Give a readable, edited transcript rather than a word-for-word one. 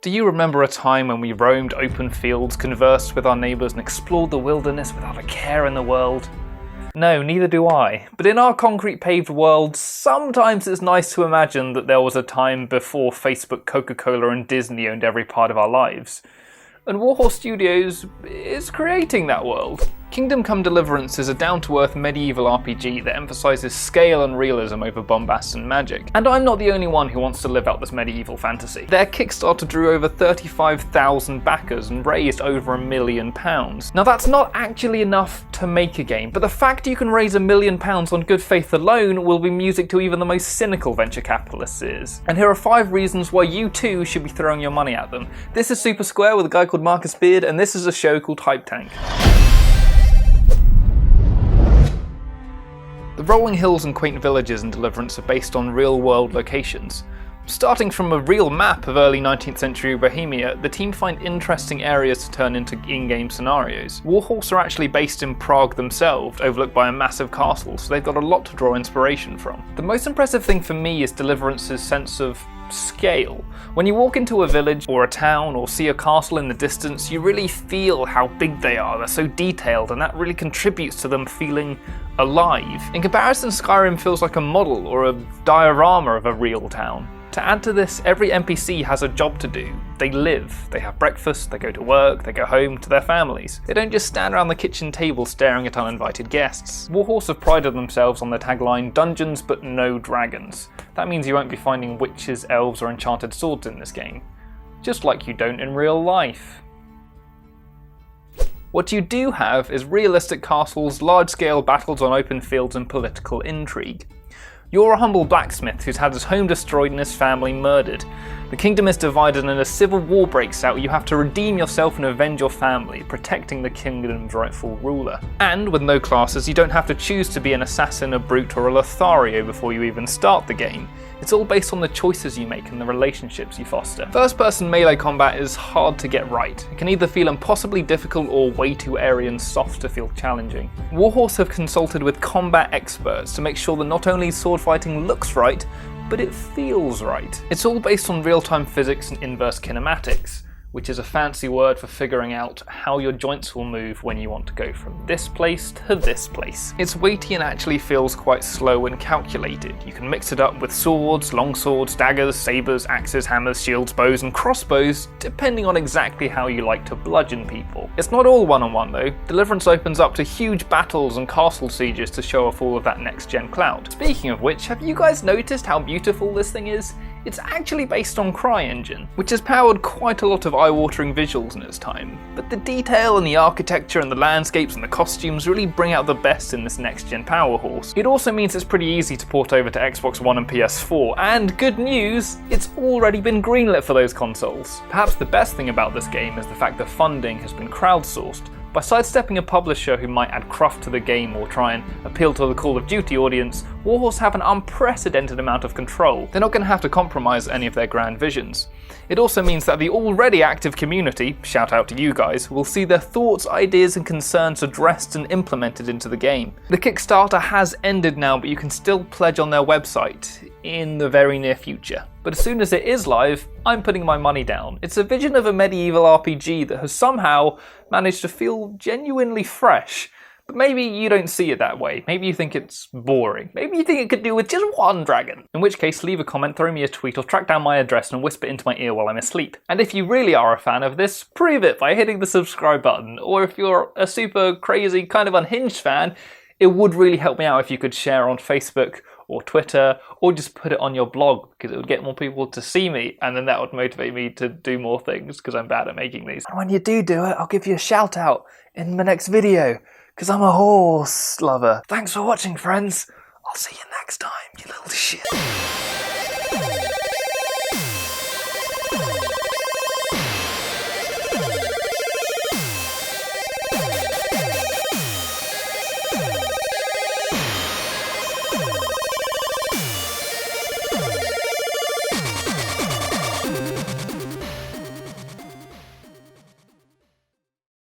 Do you remember a time when we roamed open fields, conversed with our neighbours and explored the wilderness without a care in the world? No, neither do I. But in our concrete paved world, sometimes it's nice to imagine that there was a time before Facebook, Coca-Cola and Disney owned every part of our lives. And Warhorse Studios is creating that world. Kingdom Come Deliverance is a down-to-earth medieval RPG that emphasises scale and realism over bombast and magic. And I'm not the only one who wants to live out this medieval fantasy. Their Kickstarter drew over 35,000 backers and raised over £1 million. Now that's not actually enough to make a game, but the fact you can raise £1 million on good faith alone will be music to even the most cynical venture capitalists' ears. And here are 5 reasons why you too should be throwing your money at them. This is Super Square with a guy called Marcus Beard, and this is a show called Hype Tank. The rolling hills and quaint villages in Deliverance are based on real-world locations. Starting from a real map of early 19th century Bohemia, the team find interesting areas to turn into in-game scenarios. Warhorse are actually based in Prague themselves, overlooked by a massive castle, so they've got a lot to draw inspiration from. The most impressive thing for me is Deliverance's sense of scale. When you walk into a village or a town or see a castle in the distance, you really feel how big they are. They're so detailed, and that really contributes to them feeling alive. In comparison, Skyrim feels like a model or a diorama of a real town. To add to this, every NPC has a job to do. They live, they have breakfast, they go to work, they go home to their families. They don't just stand around the kitchen table staring at uninvited guests. Warhorse have prided themselves on their tagline, "Dungeons but no dragons." That means you won't be finding witches, elves or enchanted swords in this game. Just like you don't in real life. What you do have is realistic castles, large-scale battles on open fields and political intrigue. You're a humble blacksmith who's had his home destroyed and his family murdered. The kingdom is divided and a civil war breaks out. You have to redeem yourself and avenge your family, protecting the kingdom's rightful ruler. And with no classes, you don't have to choose to be an assassin, a brute or a Lothario before you even start the game. It's all based on the choices you make and the relationships you foster. First-person melee combat is hard to get right. It can either feel impossibly difficult or way too airy and soft to feel challenging. Warhorse have consulted with combat experts to make sure that not only sword fighting looks right, but it feels right. It's all based on real-time physics and inverse kinematics, which is a fancy word for figuring out how your joints will move when you want to go from this place to this place. It's weighty and actually feels quite slow and calculated. You can mix it up with swords, longswords, daggers, sabers, axes, hammers, shields, bows and crossbows, depending on exactly how you like to bludgeon people. It's not all one-on-one though. Deliverance opens up to huge battles and castle sieges to show off all of that next-gen clout. Speaking of which, have you guys noticed how beautiful this thing is? It's actually based on CryEngine, which has powered quite a lot of eye-watering visuals in its time, but the detail and the architecture and the landscapes and the costumes really bring out the best in this next-gen powerhorse. It also means it's pretty easy to port over to Xbox One and PS4, and good news, it's already been greenlit for those consoles. Perhaps the best thing about this game is the fact that funding has been crowdsourced. By sidestepping a publisher who might add cruft to the game or try and appeal to the Call of Duty audience, Warhorse have an unprecedented amount of control. They're not going to have to compromise any of their grand visions. It also means that the already active community, shout out to you guys, will see their thoughts, ideas and concerns addressed and implemented into the game. The Kickstarter has ended now, but you can still pledge on their website in the very near future. But as soon as it is live, I'm putting my money down. It's a vision of a medieval RPG that has somehow managed to feel genuinely fresh. But maybe you don't see it that way. Maybe you think it's boring. Maybe you think it could do with just one dragon. In which case, leave a comment, throw me a tweet, or track down my address and whisper into my ear while I'm asleep. And if you really are a fan of this, prove it by hitting the subscribe button. Or if you're a super crazy, kind of unhinged fan, it would really help me out if you could share on Facebook or Twitter, or just put it on your blog, because it would get more people to see me, and then that would motivate me to do more things, because I'm bad at making these. And when you do it, I'll give you a shout out in my next video, because I'm a horse lover. Thanks for watching, friends. I'll see you next time, you little shit.